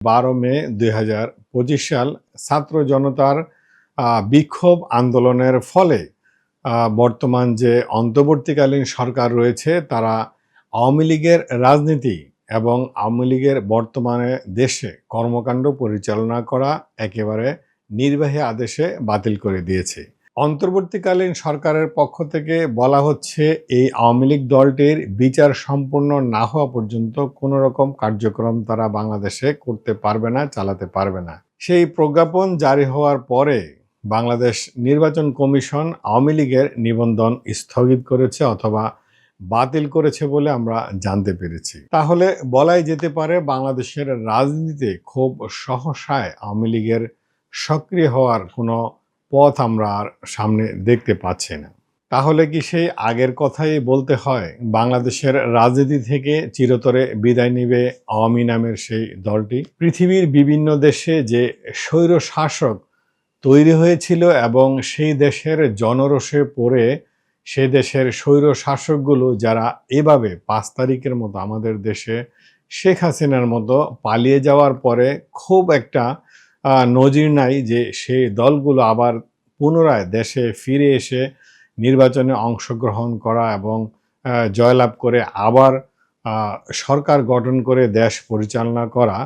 12 মে 2025 সাল ছাত্র জনতার বিক্ষোভ আন্দোলনের ফলে বর্তমান যে অন্তর্বর্তীকালীন সরকার রয়েছে তারা আওয়ামী লীগের রাজনীতি এবং আওয়ামী লীগের বর্তমানে দেশে কর্মকাণ্ড পরিচালনা করা একেবারে নির্বাহী আদেশে বাতিল করে দিয়েছে। অন্তর্বর্তীকালীন সরকারের পক্ষ থেকে বলা হচ্ছে এই আওয়ামী লীগ দলটির বিচার সম্পূর্ণ না হওয়া পর্যন্ত কোনো রকম কার্যক্রম তারা বাংলাদেশে করতে পারবে না, চালাতে পারবে না। সেই প্রজ্ঞাপন জারি হওয়ার পরে বাংলাদেশ নির্বাচন কমিশন আওয়ামী লীগের নিবন্ধন স্থগিত করেছে অথবা বাতিল করেছে বলে আমরা জানতে পেরেছি। তাহলে বলাই যেতে পারে বাংলাদেশের রাজনীতিতে খুব সহসায় আওয়ামী লীগের সক্রিয় হওয়ার কোনো পথ আমরা আর সামনে দেখতে পাচ্ছি না। তাহলে কি সেই আগের কথাই বলতে হয়, বাংলাদেশের রাজনীতি থেকে চিরতরে বিদায় নিবে আওয়ামী নামের সেই দলটি? পৃথিবীর বিভিন্ন দেশে যে স্বৈর শাসক তৈরি হয়েছিল এবং সেই দেশের জনরোষে পড়ে সে দেশের স্বৈর শাসকগুলো যারা এভাবে 5 তারিখের মতো আমাদের দেশে শেখ হাসিনার মতো পালিয়ে যাওয়ার পরে খুব একটা নজির নাই যে সেই দলগুলো আবার পুনরায় দেশে ফিরে এসে নির্বাচনে অংশগ্রহণ করা এবং জয়লাভ করে আবার সরকার গঠন করে দেশ পরিচালনা করা।